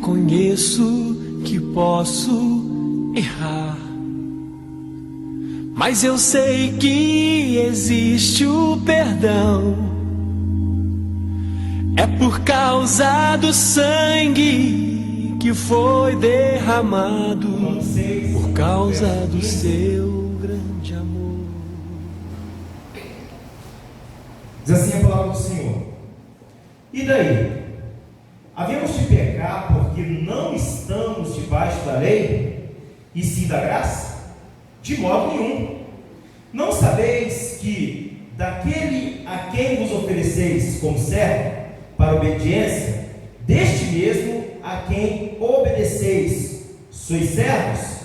Reconheço que posso errar, mas eu sei que existe o perdão. É por causa do sangue que foi derramado, por causa do seu grande amor. Diz assim a palavra do Senhor: e daí? Havemos de pecar porque não estamos debaixo da lei, e sim da graça? De modo nenhum. Não sabeis que daquele a quem vos ofereceis como servo para a obediência, deste mesmo a quem obedeceis sois servos,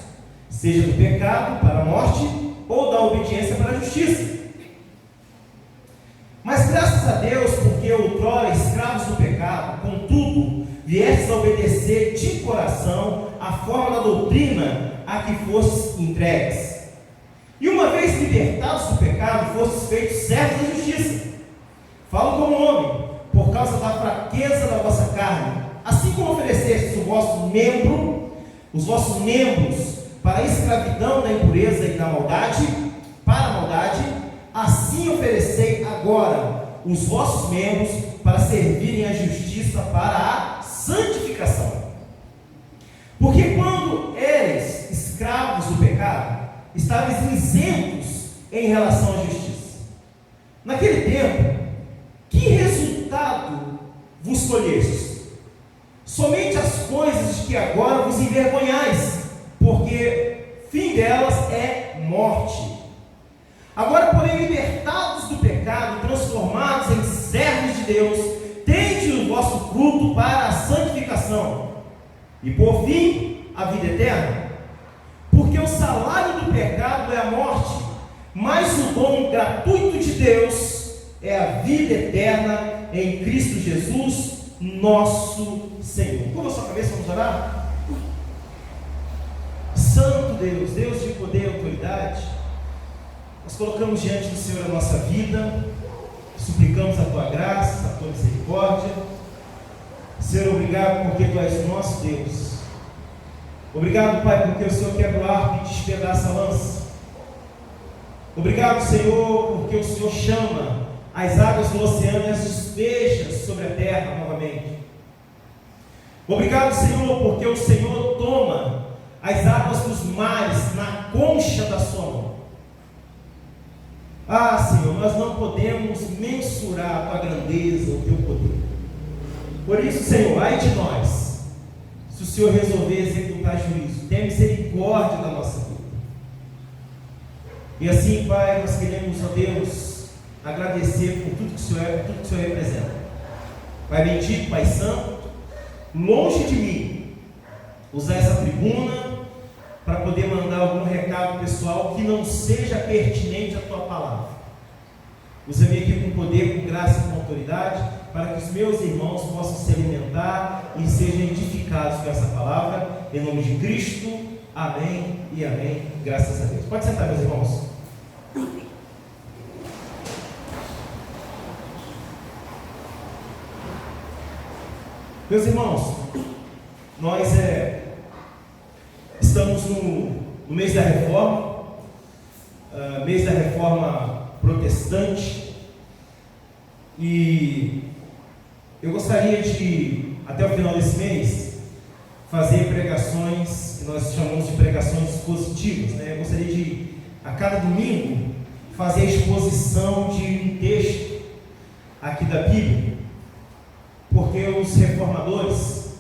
seja do pecado para a morte, ou da obediência para a justiça. Mas graças a Deus, porque outrora escravos do pecado, contudo, viestes a obedecer de coração a forma da doutrina a que fostes entregues. E uma vez libertados do pecado, fostes feitos servos da justiça. Falo como homem, por causa da fraqueza da vossa carne, assim como oferecestes os vossos membros para a escravidão da impureza e da maldade, para a maldade, assim oferecei agora os vossos membros para servirem à justiça, para a santificação. Porque quando eres escravos do pecado, estáveis isentos em relação à justiça. Naquele tempo, que resultado vos colhestes? Somente as coisas de que agora vos envergonhais, porque fim delas é morte. Agora, porém, libertados do pecado, transformados em servos de Deus, tende o vosso fruto para a santificação, e por fim, a vida eterna. Porque o salário do pecado é a morte, mas o dom gratuito de Deus é a vida eterna em Cristo Jesus, nosso Senhor. Curva a sua cabeça, vamos orar? Santo Deus, Deus de poder e autoridade, nós colocamos diante do Senhor a nossa vida, suplicamos a Tua graça, a Tua misericórdia. Senhor, obrigado porque Tu és o nosso Deus. Obrigado, Pai, porque o Senhor quebra o arco e despedaça a lança. Obrigado, Senhor, porque o Senhor chama as águas do oceano e as despeja sobre a terra novamente. Obrigado, Senhor, porque o Senhor toma as águas dos mares na concha da sua mão. Ah, Senhor, nós não podemos mensurar a Tua grandeza, o Teu poder. Por isso, Senhor, ai de nós, se o Senhor resolver executar juízo, tenha misericórdia da nossa vida. E assim, Pai, nós queremos, ó Deus, agradecer por tudo que o Senhor é, por tudo que o Senhor representa. Pai bendito, Pai santo, longe de mim usar essa tribuna para poder mandar algum recado pessoal que não seja pertinente à Tua palavra. Usa-me aqui com poder, com graça e com autoridade, para que os meus irmãos possam se alimentar e sejam edificados com essa palavra, em nome de Cristo, amém e amém, graças a Deus. Pode sentar, meus irmãos. Meus irmãos, nós estamos no mês da reforma, mês da reforma protestante, e eu gostaria de, até o final desse mês, fazer pregações que nós chamamos de pregações expositivas, né? Eu gostaria de, a cada domingo, fazer a exposição de um texto aqui da Bíblia, porque os reformadores,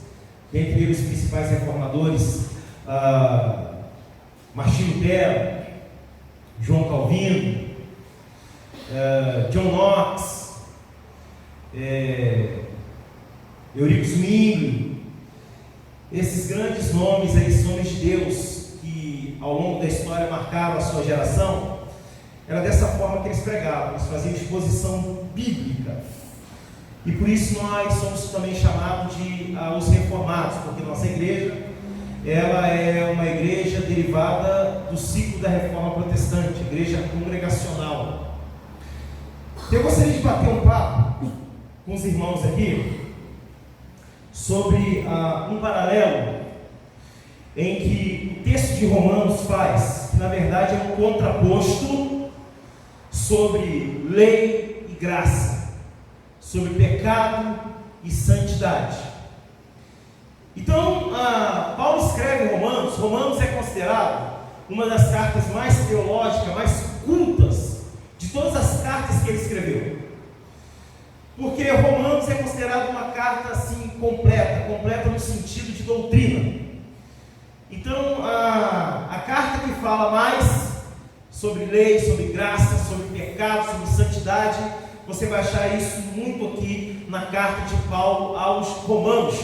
dentre eles os principais reformadores, Martinho Lutero, João Calvino, John Knox, Eurico Zwingli, esses grandes nomes aí, esses homens de Deus que ao longo da história marcaram a sua geração, era dessa forma que eles pregavam, eles faziam exposição bíblica. E por isso nós somos também chamados de os reformados, porque nossa igreja, ela é uma igreja derivada do ciclo da reforma protestante, igreja congregacional. Eu gostaria de bater um papo com os irmãos aqui sobre um paralelo em que o texto de Romanos faz, que na verdade é um contraposto sobre lei e graça, sobre pecado e santidade. Então, Paulo escreve Romanos. Romanos é considerado uma das cartas mais teológicas, mais cultas de todas as cartas que ele escreveu. Porque Romanos é considerado uma carta assim completa no sentido de doutrina. Então, a carta que fala mais sobre lei, sobre graça, sobre pecado, sobre santidade, você vai achar isso muito aqui na carta de Paulo aos Romanos.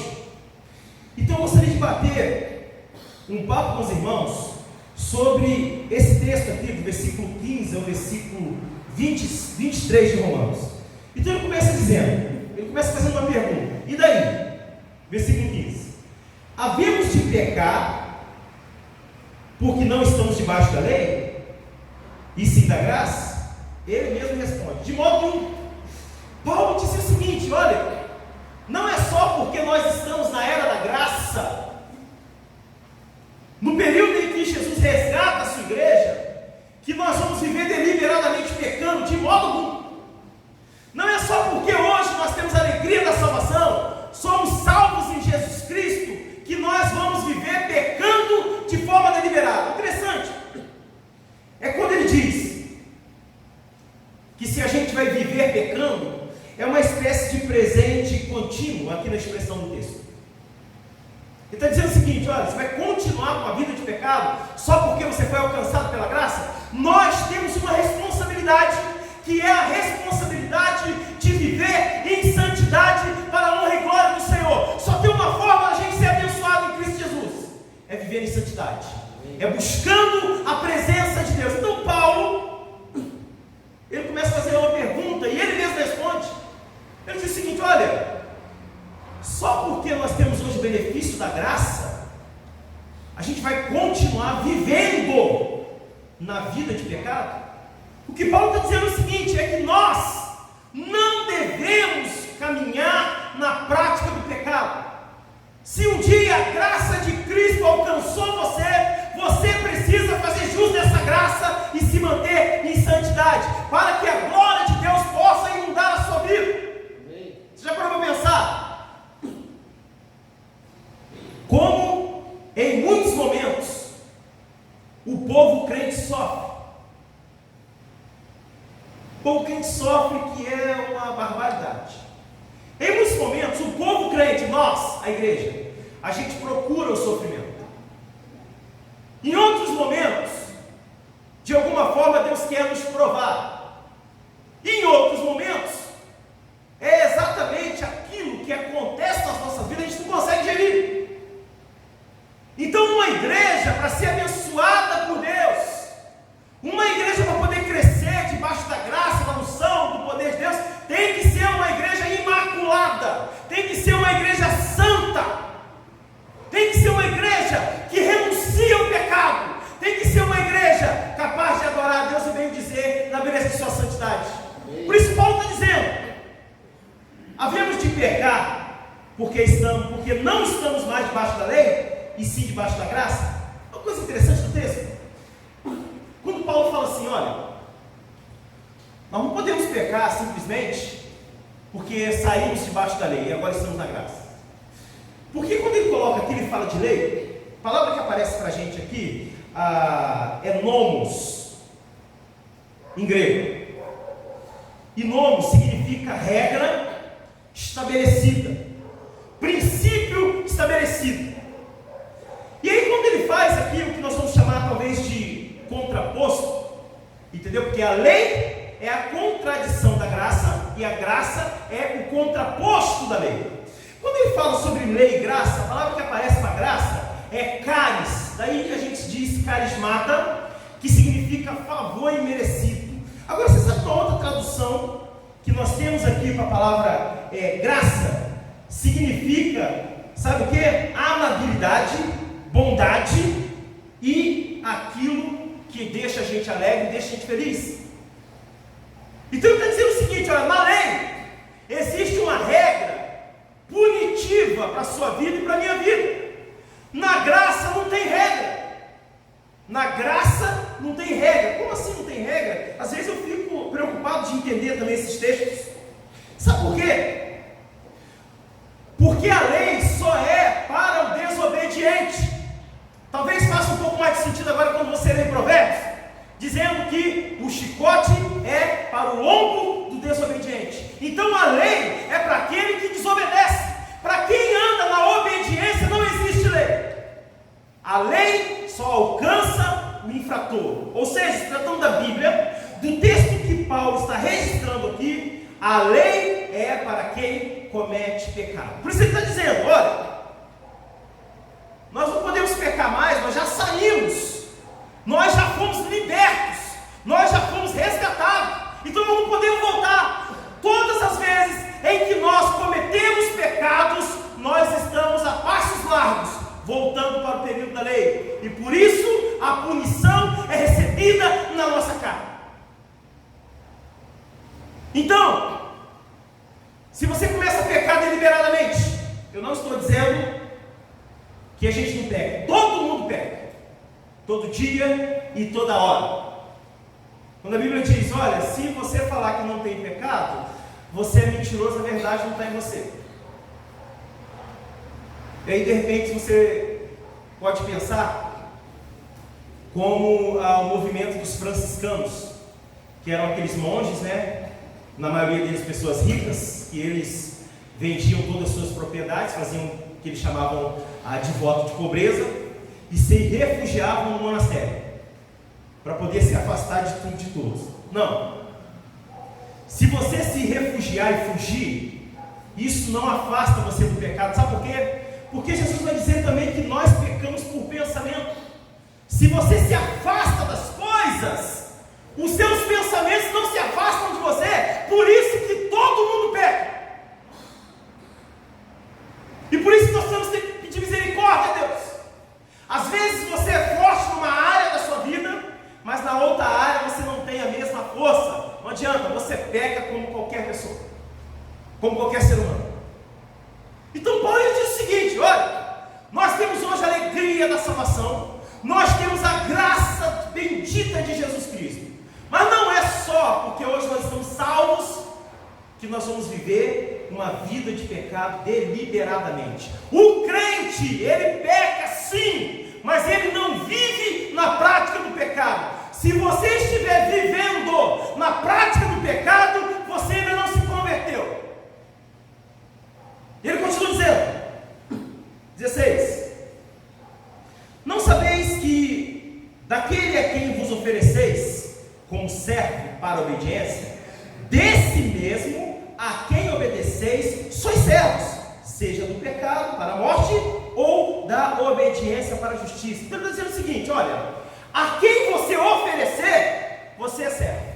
Então, eu gostaria de bater um papo com os irmãos sobre esse texto aqui, do versículo 15 ao versículo 23 de Romanos. Então ele começa fazendo uma pergunta. E daí? Versículo 15. Havemos de pecar porque não estamos debaixo da lei? E sim da graça? Ele mesmo responde, de modo nenhum. Paulo disse o seguinte, olha, não é só porque nós estamos na era da graça, no período em que Jesus resgata a sua igreja, que nós vamos viver deliberadamente pecando, de modo algum. Não é só porque hoje nós temos a alegria da salvação, somos salvos em Jesus Cristo, que nós vamos viver pecando de forma deliberada. Interessante é quando ele diz que se a gente vai viver pecando, é uma espécie de presente contínuo aqui na expressão do texto. Ele está dizendo o seguinte, olha, você vai continuar com a vida de pecado só porque você foi alcançado pela graça? Nós temos uma responsabilidade, que é a responsabilidade de viver em santidade para a honra e glória do Senhor. Só tem uma forma da gente ser abençoado em Cristo Jesus, é viver em santidade, é buscando a presença de Deus. Então Paulo, ele começa a fazer uma pergunta e ele mesmo responde. Ele diz o seguinte, olha, só porque nós temos hoje o benefício da graça, a gente vai continuar vivendo na vida de pecado? O que Paulo está dizendo é o seguinte, é que nós não devemos caminhar na prática do pecado. Se um dia a graça de Cristo alcançou você, você precisa fazer jus dessa graça e se manter em santidade, para que a glória de Deus possa inundar a sua vida. Você já parou para pensar? Como em muitos momentos o povo crente sofre. O povo crente sofre, que é uma barbaridade. Em muitos momentos o povo crente, nós, a igreja, a gente procura o sofrimento. Em outros momentos, de alguma forma Deus quer nos provar. Em outros momentos, é exatamente aquilo que acontece nas nossas vidas, a gente não consegue gerir. Então uma igreja, para ser abençoada por Deus, uma igreja para poder crescer debaixo da graça, da unção, do poder de Deus, tem que ser uma igreja imaculada, tem que ser uma igreja santa, tem que ser uma igreja que renuncia ao pecado, tem que ser uma igreja capaz de adorar a Deus e bem dizer na beleza de sua santidade. Por isso Paulo está dizendo, havemos de pecar porque não estamos mais debaixo da lei, e sim debaixo da graça. Uma coisa interessante do texto, quando Paulo fala assim, olha, nós não podemos pecar simplesmente porque saímos debaixo da lei e agora estamos na graça. Porque quando ele coloca aqui, ele fala de lei, a palavra que aparece para a gente aqui é nomos, em grego. E nomos significa regra estabelecida, princípio estabelecido. E aí quando ele faz aqui o que nós vamos chamar talvez de contraposto, entendeu? Porque a lei é a contradição da graça e a graça é o contraposto da lei. Quando ele fala sobre lei e graça, a palavra que aparece para graça é caris, daí que a gente diz carismata, que significa favor imerecido. Agora você sabe uma outra tradução que nós temos aqui para a palavra graça? Significa, sabe o que? Amabilidade, bondade e aquilo que deixa a gente alegre, deixa a gente feliz. Então ele está dizendo o seguinte, olha, na lei existe uma regra punitiva para a sua vida e para a minha vida. Na graça não tem regra. Na graça não tem regra. Como assim não tem regra? Às vezes eu fico preocupado de entender também esses textos. Sabe por quê? Porque a lei só é para o desobediente. Talvez faça um pouco mais de sentido agora quando você lê Provérbios, dizendo que o chicote é para o lombo do desobediente. Então a lei é para aquele que desobedece. Para quem anda na obediência não existe lei. A lei só alcança o infrator. Ou seja, se tratando da Bíblia, do texto que Paulo está registrando aqui, a lei é para quem comete pecado. Por isso ele está dizendo, olha, nós não podemos pecar mais, nós já saímos, nós já fomos libertos, nós já fomos resgatados, então nós não podemos voltar. Todas as vezes em que nós cometemos pecados, nós estamos a passos largos, voltando para o período da lei, e por isso a punição é recebida na nossa carne. Então, se você começa a pecar deliberadamente, eu não estou dizendo que a gente não peca, todo mundo peca, todo dia e toda hora. Quando a Bíblia diz, olha, se você falar que não tem pecado, você é mentiroso, a verdade não está em você. E aí de repente você pode pensar como o movimento dos franciscanos, que eram aqueles monges, né? Na maioria deles pessoas ricas, que eles vendiam todas as suas propriedades, faziam o que eles chamavam de voto de pobreza, e se refugiavam no monastério, para poder se afastar de tudo e de todos. Não. Se você se refugiar e fugir, isso não afasta você do pecado. Sabe por quê? Porque Jesus vai dizer também que nós pecamos por pensamento. Se você se afasta das coisas, os seus pensamentos não se afastam de você. Por isso que todo mundo peca. E por isso que nós temos que pedir misericórdia a Deus. Às vezes você é forte numa área da sua vida, mas na outra área você não tem a mesma força. Não adianta, você peca como qualquer pessoa, como qualquer ser humano. Então Paulo diz o seguinte, olha, nós temos hoje a alegria da salvação, nós temos a graça bendita de Jesus Cristo, mas não é só porque hoje nós estamos salvos que nós vamos viver uma vida de pecado deliberadamente. O crente, ele peca sim, mas ele não vive na prática do pecado. Se você estiver vivendo na prática do pecado, você ainda não se converteu. Ele continua dizendo, 16: não sabeis que daquele a quem vos ofereceis como servo para a obediência, desse mesmo a quem obedeceis sois servos, seja do pecado para a morte ou da obediência para a justiça. Então ele está dizendo o seguinte, olha, a quem você oferecer, você é servo.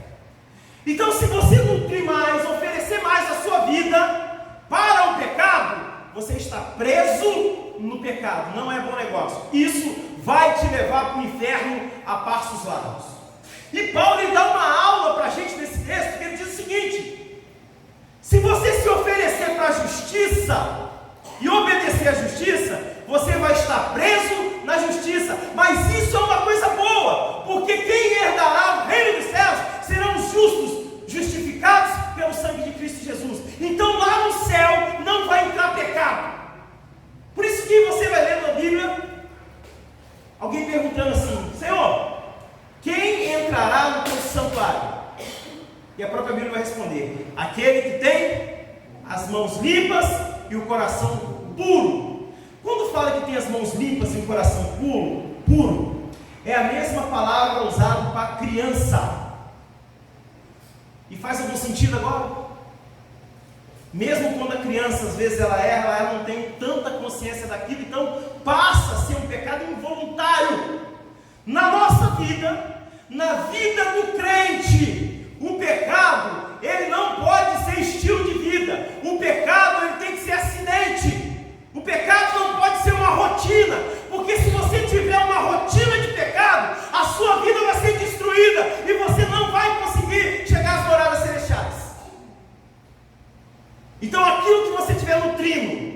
Então se você nutrir mais, oferecer mais a sua vida para o pecado, você está preso no pecado, não é bom negócio. Isso vai te levar para o inferno a passos largos. E Paulo ele dá uma aula para a gente nesse texto, que ele diz o seguinte: se você se oferecer para a justiça e obedecer à justiça, você vai estar preso na justiça. Mas isso é uma coisa boa, porque quem herdará o reino dos céus serão os justos, justificados pelo sangue de Cristo Jesus. Então lá no céu não vai entrar pecado. Por isso que você vai lendo a Bíblia, alguém perguntando assim: Senhor, quem entrará no teu santuário? E a própria Bíblia vai responder: aquele que tem as mãos limpas e o coração puro. Quando fala que tem as mãos limpas e o coração puro, é a mesma palavra usada para criança. E faz algum sentido agora? Mesmo quando a criança, às vezes ela erra, ela não tem tanta consciência daquilo, então passa a ser um pecado involuntário. Na nossa vida, na vida do crente, o pecado, ele não pode ser estilo de vida. O pecado, ele tem que ser acidente. O pecado não pode ser uma rotina, porque se você tiver uma rotina de pecado, a sua vida vai ser destruída e você não vai conseguir chegar às moradas celestiais. Então aquilo que você estiver nutrindo,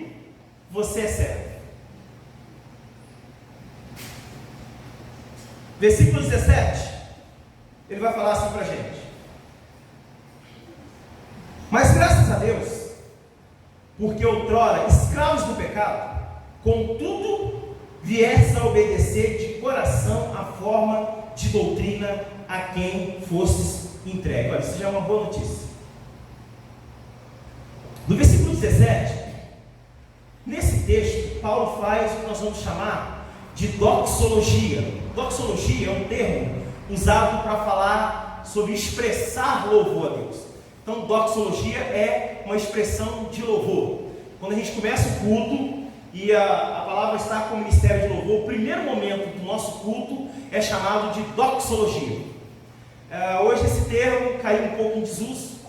versículo 17, ele vai falar assim para a gente: mas graças a Deus, porque outrora escravos do pecado, contudo viestes a obedecer de coração a forma de doutrina a quem fostes entregue. Olha, isso já é uma boa notícia. No versículo 17, nesse texto, Paulo faz o que nós vamos chamar de doxologia. Doxologia é um termo usado para falar sobre expressar louvor a Deus. Então, doxologia é uma expressão de louvor. Quando a gente começa o culto e a palavra está com o ministério de louvor, o primeiro momento do nosso culto é chamado de doxologia. Hoje esse termo caiu um pouco em desuso,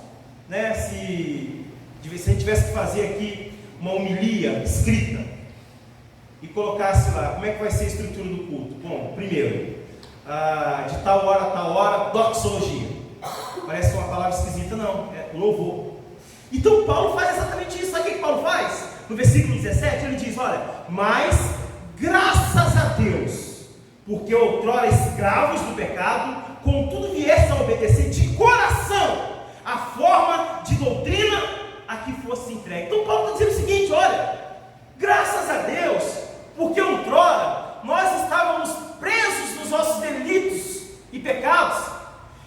né? Se a gente tivesse que fazer aqui uma homilia escrita e colocasse lá, como é que vai ser a estrutura do culto? Bom, primeiro, de tal hora a tal hora, doxologia. Parece uma palavra esquisita, não, é louvor. Então Paulo faz exatamente isso. Sabe o que Paulo faz? No versículo 17 ele diz: olha, mas graças a Deus, porque outrora escravos do pecado, contudo viestes a obedecer de coração a forma de doutrina a que fosse entregue. Então Paulo está dizendo o seguinte: olha, graças a Deus, porque outrora nós estávamos presos nos nossos delitos e pecados,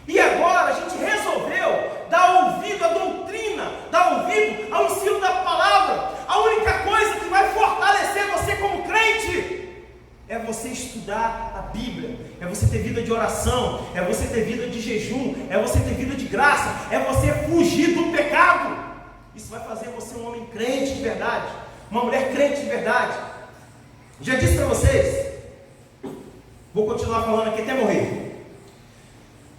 e agora a gente resolveu dar ouvido à doutrina, dar ouvido ao ensino da palavra. A única coisa que vai fortalecer você como crente é você estudar a Bíblia, é você ter vida de oração, é você ter vida de jejum, é você ter vida de graça, é você fugir do pecado. Isso vai fazer você um homem crente de verdade, uma mulher crente de verdade. Já disse para vocês, vou continuar falando aqui até morrer.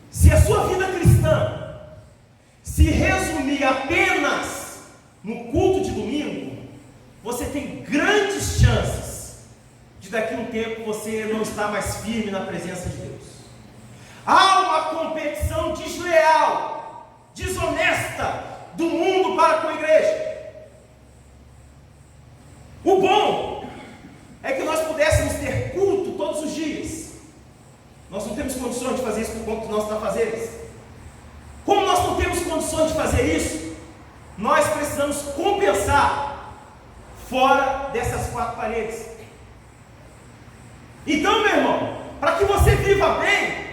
Se a sua vida cristã se resumir apenas no culto de domingo, você tem grandes chances de daqui a um tempo você não estar mais firme na presença de Deus. Há uma competição desleal, desonesta do mundo para com a igreja. O bom é que nós pudéssemos ter culto todos os dias. Nós não temos condições de fazer isso por conta dos nossos afazeres. Como nós não temos condições de fazer isso, nós precisamos compensar fora dessas quatro paredes. Então, meu irmão, para que você viva bem,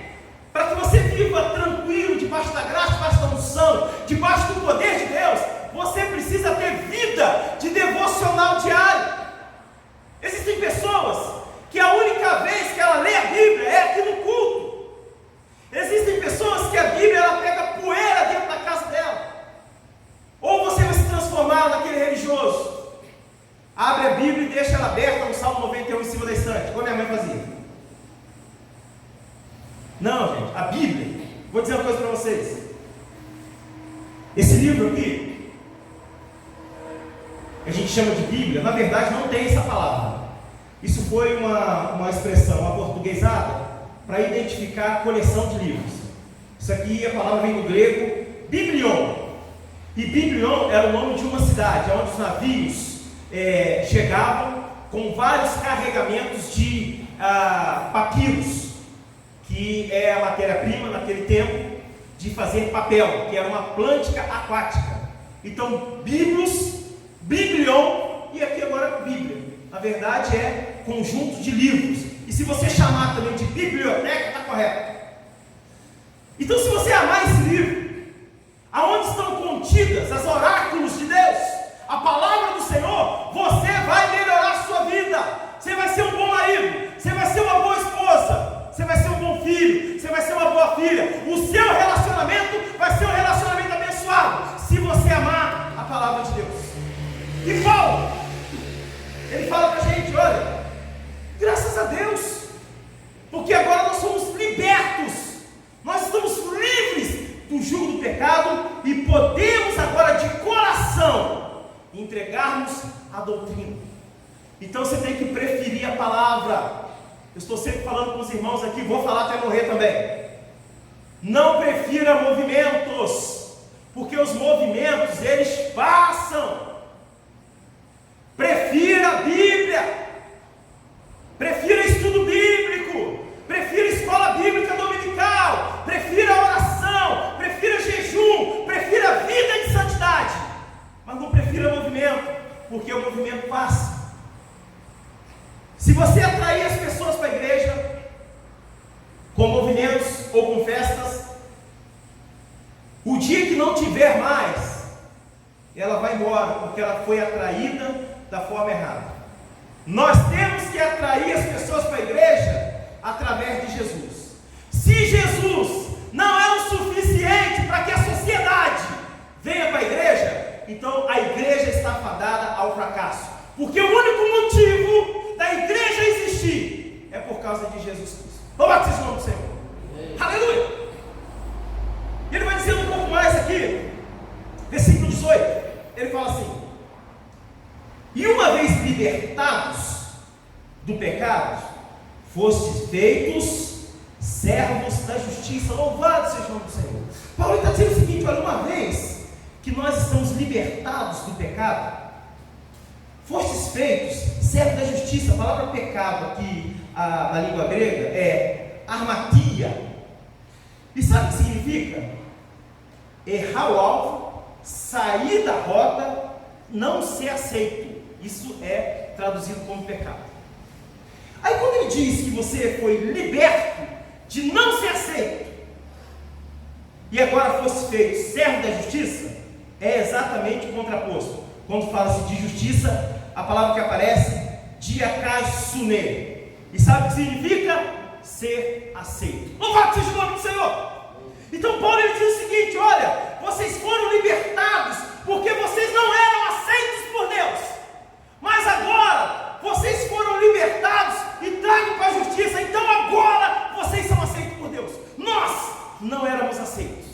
para que você viva tranquilo, debaixo da graça, debaixo da unção, debaixo do poder de Deus, você precisa ter vida de devocional diário. Existem pessoas que a única vez que ela lê a Bíblia é aqui no culto. Existem pessoas que a Bíblia ela pega poeira dentro da casa dela. Ou você vai se transformar naquele religioso, abre a Bíblia e deixa ela aberta no Salmo 91 em cima da estante, como minha mãe fazia. Não, gente, a Bíblia, vou dizer uma coisa para vocês. Esse livro aqui, que a gente chama de Bíblia, na verdade não tem essa palavra. Isso foi uma expressão aportuguesada para identificar a coleção de livros. Isso aqui, a palavra vem do grego biblion. E biblion era o nome de uma cidade, onde os navios chegavam com vários carregamentos de papiros, que é a matéria-prima naquele tempo de fazer papel, que era uma plântica aquática. Então, biblos, biblion, e aqui agora Bíblia. Na verdade é conjunto de livros. E se você chamar também de biblioteca, está correto. Então, se você amar esse livro, aonde estão contidas as oráculos de Deus, a palavra do Senhor, você vai melhorar a sua vida. Você vai ser um bom marido, você vai ser uma boa esposa, você vai ser um bom filho, você vai ser uma boa filha. O seu relacionamento vai ser um relacionamento abençoado, se você amar a palavra de Deus. E Paulo, ele fala para a gente: olha, graças a Deus, porque agora nós somos libertos, nós estamos livres do jugo do pecado e podemos agora de coração entregarmos a doutrina. Então você tem que preferir a palavra. Eu estou sempre falando com os irmãos aqui, vou falar até morrer também. Não prefira movimentos, porque os movimentos eles passam. Prefira a Bíblia, prefira estudo bíblico, prefira escola Se você atrair as pessoas para a igreja, com movimentos ou com festas, o dia que não tiver mais, ela vai embora, porque ela foi atraída da forma errada. Nós temos que atrair as pessoas para a igreja através de Jesus. Se Jesus não é o suficiente para que a sociedade venha para a igreja, então a igreja está fadada ao fracasso. Porque o único motivo da igreja existir é por causa de Jesus Cristo. Louvado seja o nome do Senhor. Aleluia. Ele vai dizer um pouco mais aqui, versículo 18. Ele fala assim: e uma vez libertados do pecado, fostes feitos servos da justiça. Louvado seja o nome do Senhor. Paulo está dizendo o seguinte: olha, uma vez que nós estamos libertados do pecado, fostes feitos servos da justiça. A palavra pecado aqui na língua grega é armatia. E sabe o que significa? Errar o alvo, sair da rota, não ser aceito. Isso é traduzido como pecado. Aí quando ele diz que você foi liberto de não ser aceito, e agora fosse feito servo da justiça, é exatamente o contraposto. Quando fala-se de justiça, a palavra que aparece, diakaisune. E sabe o que significa? Ser aceito. Louvado seja o nome do Senhor. Então Paulo ele diz o seguinte: olha, vocês foram libertados porque vocês não eram aceitos por Deus, mas agora vocês foram libertados e tragam para a justiça. Então agora vocês são aceitos por Deus. Nós não éramos aceitos,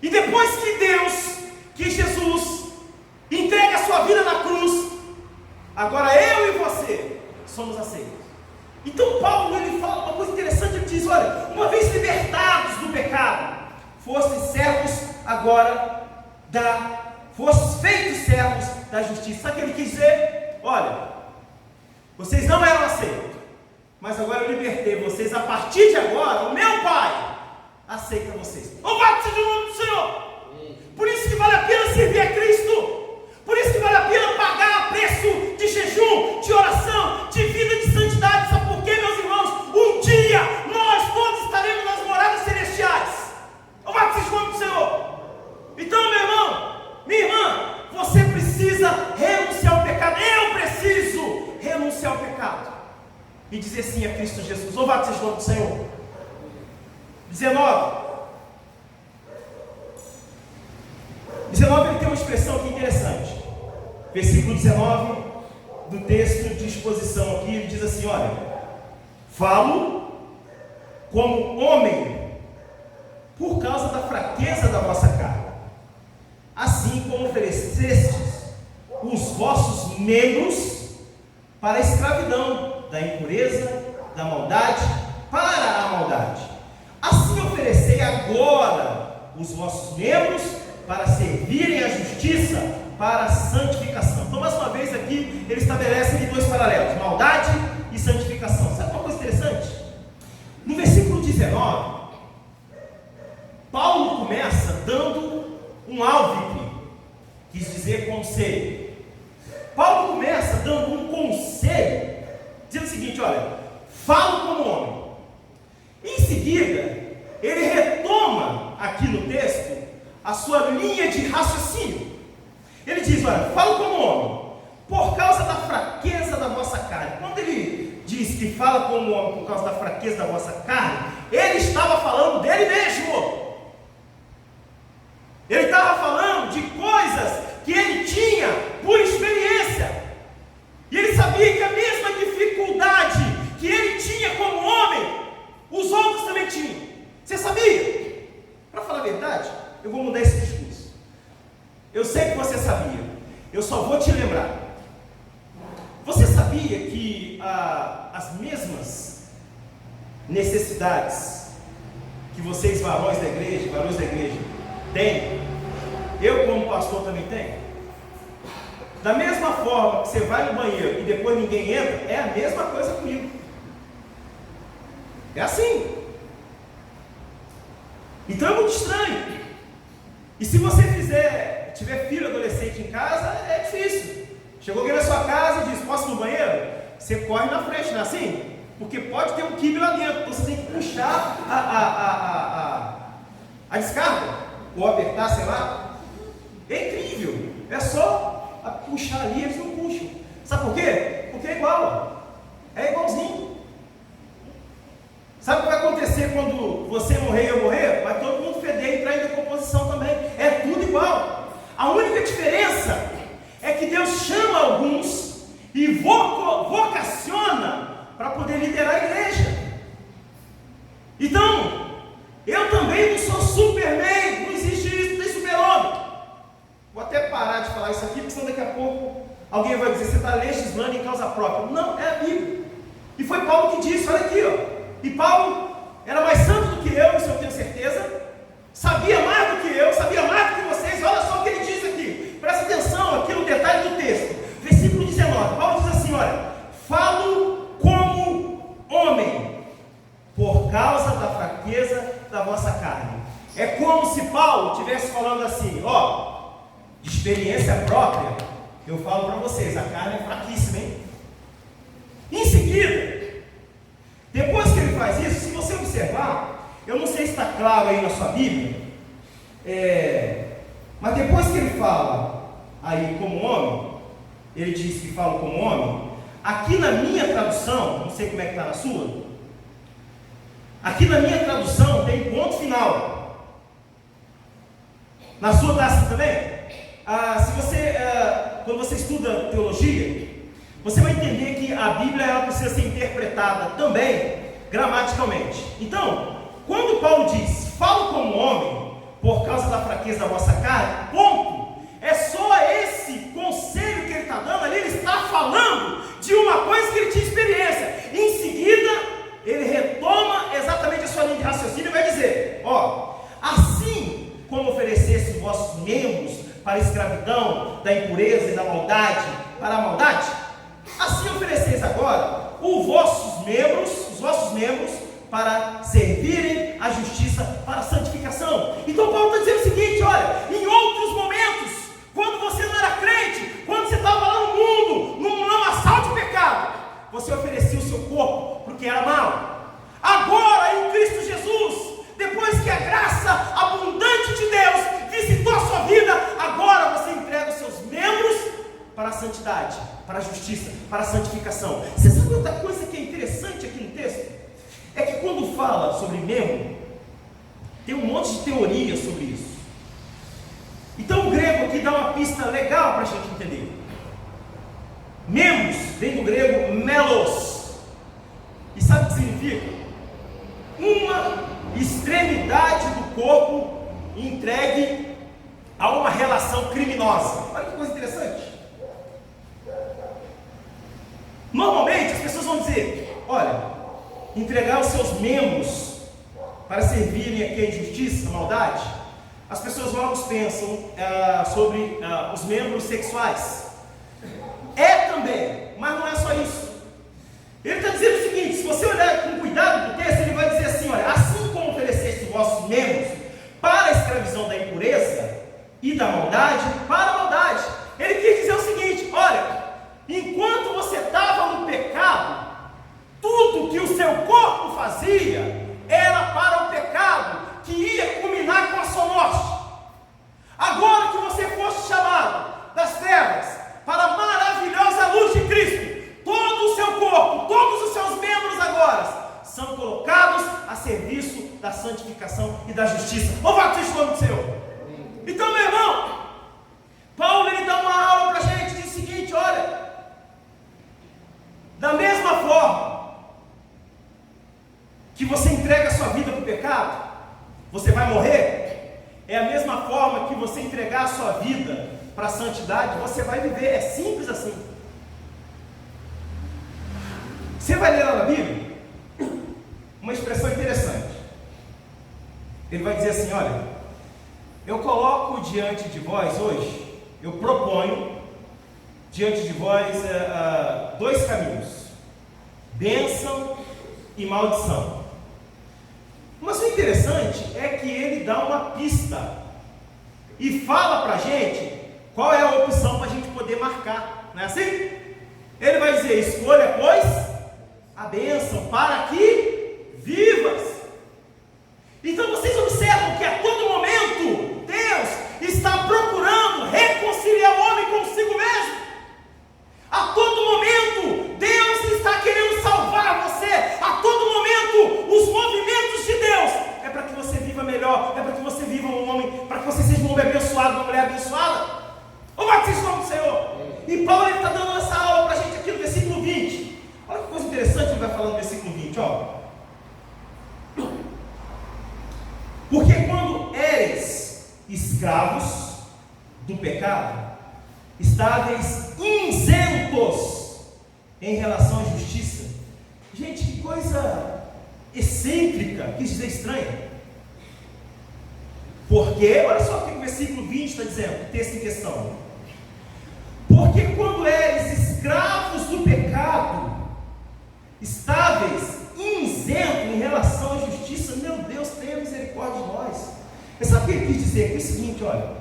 e depois que Jesus entrega a sua vida na cruz, agora eu e você somos aceitos. Então Paulo ele fala uma coisa interessante. Ele diz: olha, uma vez libertados do pecado, fostes servos agora fostes feitos servos da justiça. Sabe o que ele quis dizer? Olha, vocês não eram aceitos, mas agora eu libertei vocês. A partir de agora, o meu Pai aceita vocês. Louvado seja o nome do Senhor. Por isso que vale a pena servir a Cristo. Por isso que vale a pena pagar a preço de jejum, de oração, de vida de santidade. Sabe por quê, meus irmãos? Um dia nós todos estaremos nas moradas celestiais. Louvado seja o nome do Senhor. Então, meu irmão, minha irmã, você precisa renunciar ao pecado. Eu preciso renunciar ao pecado e dizer sim a Cristo Jesus. Louvado seja o nome do Senhor. 19, ele tem uma expressão aqui interessante. Versículo 19 do texto de exposição aqui, ele diz assim: olha, falo como homem por causa da fraqueza da vossa carne, assim como oferecestes os vossos membros para a escravidão da impureza, da maldade, para a maldade. Assim oferecei agora os vossos membros para servirem à justiça, para a santificação. Então, mais uma vez aqui, ele estabelece aqui dois paralelos: maldade e santificação. Sabe uma coisa interessante? No versículo 19, Paulo começa dando um álvitre, quis dizer conselho. Paulo começa dando um conselho, dizendo o seguinte: olha, falo como homem. Em seguida, ele retoma aqui no texto a sua linha de raciocínio. Ele diz: olha, falo como homem por causa da fraqueza da vossa carne. Quando ele diz que fala como homem por causa da fraqueza da vossa carne, ele estava falando dele mesmo. Ele estava falando de coisas que ele tinha por experiência, e ele sabia que a mesma dificuldade que ele tinha como homem, os outros também tinham. Você sabia? Para falar a verdade, eu vou mudar esse discurso. Eu sei que você sabia, eu só vou te lembrar. Você sabia que as mesmas necessidades que vocês, varões da igreja, têm, eu como pastor também tenho? Da mesma forma que você vai no banheiro e depois ninguém entra, é a mesma coisa comigo. É assim. Então é muito estranho. E se você tiver filho adolescente em casa, é difícil. Chegou alguém na sua casa e diz: posso ir no banheiro? você corre na frente, não é assim? Porque pode ter um quibe lá dentro, então você tem que puxar a descarga, ou apertar, sei lá. É incrível, é só puxar ali, eles não puxam. Sabe por quê? Porque é igual, é igualzinho. Sabe o que vai acontecer quando você morrer e eu morrer? Vai todo mundo feder e entrar em decomposição também. É tudo igual. A única diferença é que Deus chama alguns e vocaciona para poder liderar a igreja. Então, eu também não sou Superman, não existe isso, não tem super-homem. Vou até parar de falar isso aqui, porque senão daqui a pouco alguém vai dizer, você está legislando em causa própria. Não, é a Bíblia. E foi Paulo que disse, olha aqui, ó. E Paulo era mais santo do que eu, isso eu tenho certeza. Sabia mais do que eu, sabia mais do que vocês. Olha só o que ele diz aqui. Presta atenção aqui no detalhe do texto. Versículo 19. Paulo diz assim, olha. Falo como homem, por causa da fraqueza da vossa carne. É como se Paulo estivesse falando assim, ó, de experiência própria, eu falo para vocês, a carne é fraquíssima, hein? Em seguida, depois que ele faz isso, se você observar, eu não sei se está claro aí na sua Bíblia, mas depois que ele fala aí como homem, ele diz que fala como homem. Aqui na minha tradução, não sei como é que está na sua, aqui na minha tradução tem ponto final. Na sua está assim também? Se você, quando você estuda teologia, você vai entender que a Bíblia ela precisa ser interpretada também gramaticalmente. Então, quando Paulo diz, falo como homem, por causa da fraqueza da vossa carne, ponto, é só esse conselho que ele está dando ali, ele está falando de uma coisa que ele tinha experiência. Em seguida, ele retoma exatamente a sua linha de raciocínio e vai dizer, ó, assim como oferecesse os vossos membros para a escravidão, da impureza e da maldade, para a maldade, assim ofereceis agora os vossos membros para servirem a justiça, para a santificação. Então Paulo está dizendo o seguinte, olha, em outros momentos, quando você não era crente, quando você estava lá no mundo, num lamaçal de pecado, você oferecia o seu corpo para o que era mal. Agora, em Cristo Jesus, depois que a graça abundante de Deus visitou a sua vida, agora você entrega os seus membros para a santidade, para a justiça, para a santificação. Você sabe outra coisa que é interessante aqui no texto? É que quando fala sobre membro, tem um monte de teoria sobre isso. Então o grego aqui dá uma pista legal para a gente entender. Membros vem do grego melos. E sabe o que significa? Uma extremidade do corpo entregue a uma relação criminosa. Olha que coisa interessante. Normalmente as pessoas vão dizer, olha, entregar os seus membros para servirem aqui a injustiça, a maldade, as pessoas logo pensam sobre os membros sexuais. É também, mas não é só isso. Ele está dizendo o seguinte, se você olhar com cuidado no texto, ele vai dizer assim, olha, assim como ofereceste os vossos membros para a escravidão da impureza e da maldade, para a maldade. Ele quis dizer o seguinte, olha, enquanto você estava no pecado, tudo que o seu corpo fazia era para o pecado, que ia culminar com a sua morte. Agora que você fosse chamado das trevas para a maravilhosa luz de Cristo, todo o seu corpo, todos os seus membros agora são colocados a serviço da santificação e da justiça. Louvado seja o nome do Senhor. Então, meu irmão, Paulo ele dá uma aula para a gente, diz o seguinte, olha, da mesma forma que você entrega a sua vida para o pecado, você vai morrer, é a mesma forma que você entregar a sua vida para a santidade, você vai viver, é simples assim. Você vai ler lá na Bíblia uma expressão interessante. Ele vai dizer assim, olha, eu coloco diante de vós hoje, eu proponho diante de vós dois caminhos, bênção e maldição. Mas o interessante é que ele dá uma pista e fala para a gente qual é a opção para a gente poder marcar, não é assim? Ele vai dizer: escolha, pois, a bênção, para que vivas. Então vocês observam que a todo momento Deus está procurando reconciliar o homem consigo mesmo. A todo momento Deus está querendo salvar você. A todo momento os movimentos de Deus é para que você viva melhor, é para que você viva um homem, para que você seja um homem abençoado, uma mulher abençoada. Louvado seja o nome do Senhor. E Paulo está dando essa aula para a gente aqui no versículo 20. Olha que coisa interessante ele vai falando no versículo 20, ó. Porque quando eres escravos do pecado, estáveis isentos em relação à justiça. Gente, que coisa excêntrica, quis dizer estranha. Porque, olha só o que o versículo 20 está dizendo, o texto em questão. Porque quando eres escravos do pecado, estáveis isentos em relação à justiça, meu Deus, tenha misericórdia de nós. Mas sabe o que ele quis dizer? É o seguinte, olha.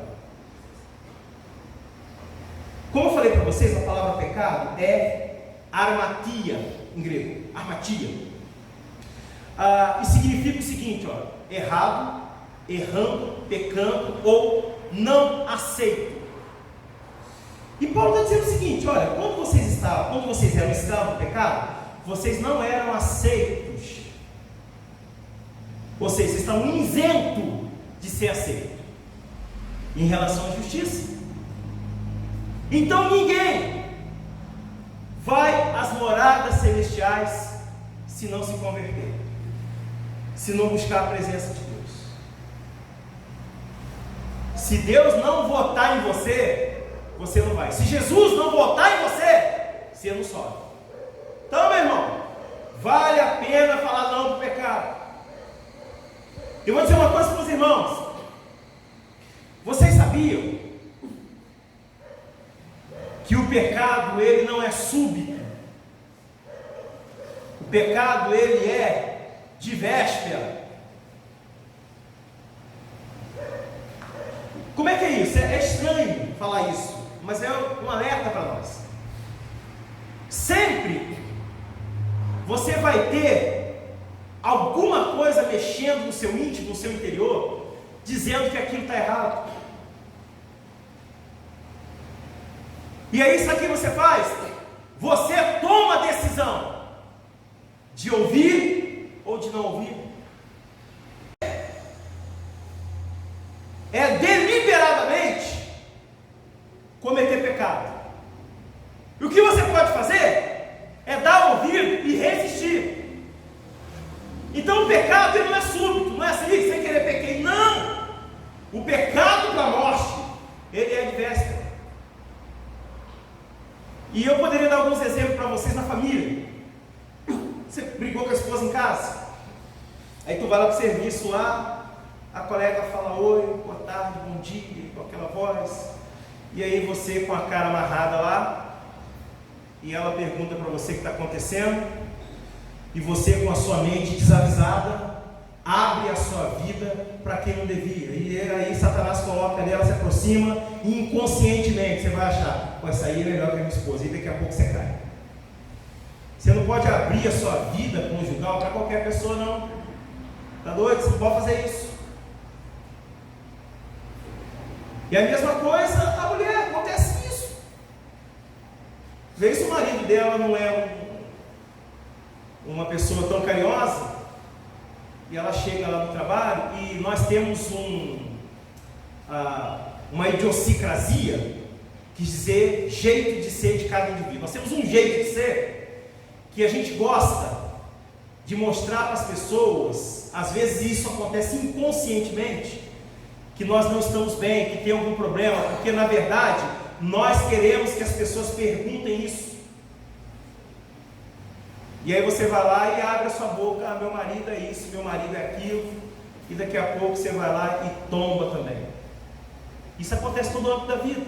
Como eu falei para vocês, a palavra pecado é armatia, em grego, armatia. E significa o seguinte, olha, errado, errando, pecando ou não aceito. E Paulo está dizendo o seguinte, olha, quando vocês eram escravos do pecado, vocês não eram aceitos. Ou seja, vocês estão isentos de ser aceitos em relação à justiça. Então ninguém vai às moradas celestiais se não se converter, se não buscar a presença de Deus. Se Deus não votar em você, você não vai. Se Jesus não votar em você, você não sobe. Então, meu irmão, vale a pena falar não para o pecado. Eu vou dizer uma coisa para os irmãos. Vocês sabiam que o pecado, ele não é súbito. O pecado, ele é de véspera. Como é que é isso? É estranho falar isso, mas é um alerta para nós. Sempre você vai ter alguma coisa mexendo no seu íntimo, no seu interior, dizendo que aquilo está errado. E aí, sabe o que você faz? Você toma a decisão de ouvir ou de não ouvir. É deliberadamente cometer pecado. E o que você pode fazer é dar ouvido e resistir. Então o pecado, ele não é súbito, não é assim, sem querer pequei. Não! O pecado para a morte, ele é de véspera. E eu poderia dar alguns exemplos para vocês na família. Você brigou com a esposa em casa, aí tu vai lá para o serviço lá, a colega fala oi, boa tarde, bom dia, com aquela voz, e aí você com a cara amarrada lá, e ela pergunta para você o que está acontecendo, e você com a sua mente desavisada, abre a sua vida para quem não devia, e aí Satanás coloca ali, ela se aproxima, e inconscientemente você vai achar, pô, essa aí é melhor que a minha esposa, e daqui a pouco você cai. Você não pode abrir a sua vida conjugal para qualquer pessoa, não. Tá doido? Você não pode fazer isso. E a mesma coisa, a mulher, acontece isso. Vê se o marido dela não é uma pessoa tão carinhosa, e ela chega lá no trabalho, e nós temos uma idiosincrasia, quer dizer, jeito de ser de cada indivíduo. Nós temos um jeito de ser, que a gente gosta de mostrar para as pessoas, às vezes isso acontece inconscientemente, que nós não estamos bem, que tem algum problema, porque na verdade nós queremos que as pessoas perguntem isso. E aí você vai lá e abre a sua boca, ah, meu marido é isso, meu marido é aquilo, e daqui a pouco você vai lá e tomba também. Isso acontece todo o âmbito da vida.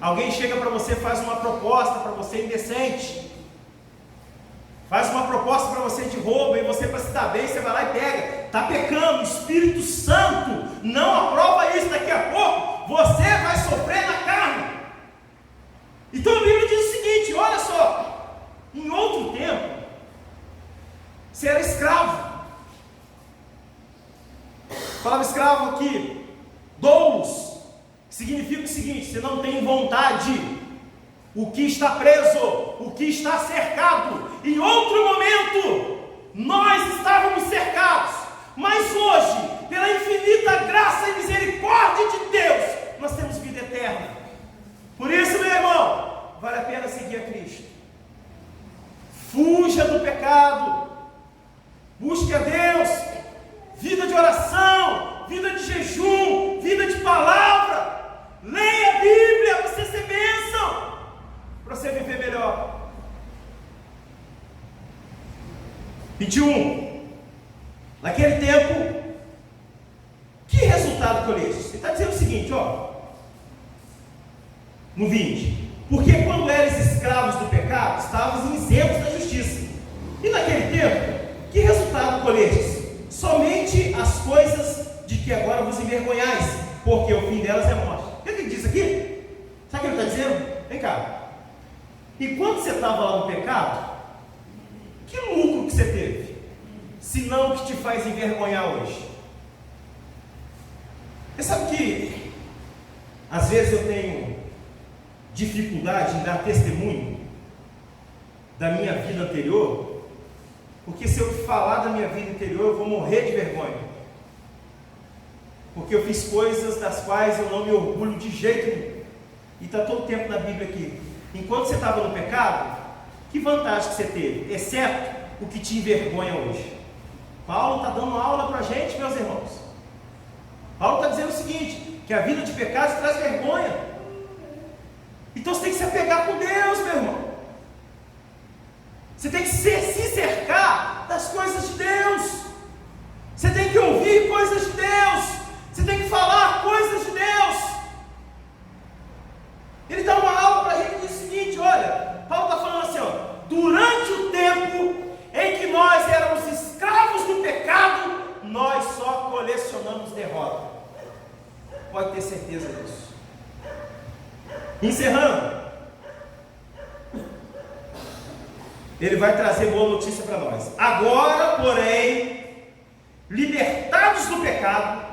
Alguém chega para você, faz uma proposta para você indecente, faz uma proposta para você de roubo, e você, para se dar bem, você vai lá e pega. Está pecando, o Espírito Santo não aprova isso. Daqui a pouco você vai sofrer na carne. Então a Bíblia diz o seguinte, olha só, A palavra escravo aqui, doulos, significa o seguinte: você não tem vontade. O que está preso, o que está cercado. Em outro momento, nós estávamos cercados, mas hoje, pela infinita graça e misericórdia de Deus, nós temos vida eterna. Por isso, meu irmão, vale a pena seguir a Cristo. Fuja do pecado, busque a Deus, vida de oração, vida de jejum, vida de palavra. Leia a Bíblia para você ser bênção, para você viver melhor. 21. Naquele tempo, que resultado colheste? Ele está dizendo o seguinte, ó, no 20: porque quando eres escravos do pecado, estavas isentos da justiça. E naquele tempo, que resultado colhestes? Somente as coisas de que agora vos envergonhais, porque o fim delas é morte. O que ele diz aqui? Sabe o que ele está dizendo? Vem cá. E quando você estava lá no pecado, que lucro que você teve? Se não o que te faz envergonhar hoje. Você sabe que às vezes eu tenho dificuldade em dar testemunho da minha vida anterior, porque se eu falar da minha vida anterior, eu vou morrer de vergonha, porque eu fiz coisas das quais eu não me orgulho de jeito nenhum. E está todo o tempo na Bíblia aqui. Enquanto você estava no pecado, que vantagem que você teve, exceto o que te envergonha hoje? Paulo está dando aula para a gente, meus irmãos. Paulo está dizendo o seguinte, que a vida de pecado traz vergonha. Então você tem que se apegar com Deus, meu irmão. Você tem que se cercar das coisas de Deus. Você tem que ouvir coisas de Deus. Você tem que falar coisas de Deus. Ele dá uma aula para a gente e diz o seguinte, olha, Paulo está falando assim, ó, durante o tempo em que nós éramos escravos do pecado, nós só colecionamos derrota. Pode ter certeza disso. Encerrando, ele vai trazer boa notícia para nós. Agora, porém, libertados do pecado,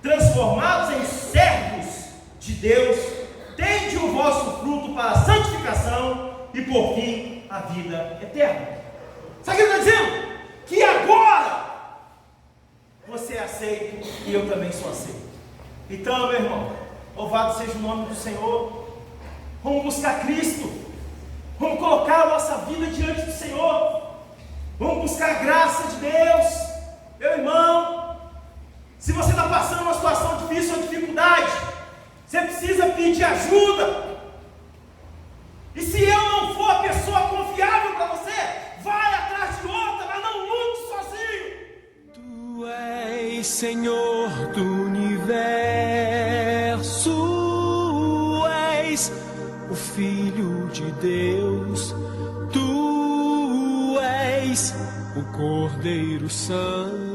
transformados em servos de Deus, tende o vosso fruto para a santificação e por fim a vida eterna. Sabe o que ele está dizendo? Que agora você é aceito e eu também sou aceito. Então, meu irmão, louvado seja o nome do Senhor. Vamos buscar Cristo. Vamos colocar a nossa vida diante do Senhor. Vamos buscar a graça de Deus. Meu irmão, se você está passando uma situação difícil ou dificuldade, você precisa pedir ajuda. E se eu não for a pessoa confiável para você, vai atrás de outra, mas não lute sozinho. Tu és Senhor do universo, és o Filho de Deus, tu és o Cordeiro Santo.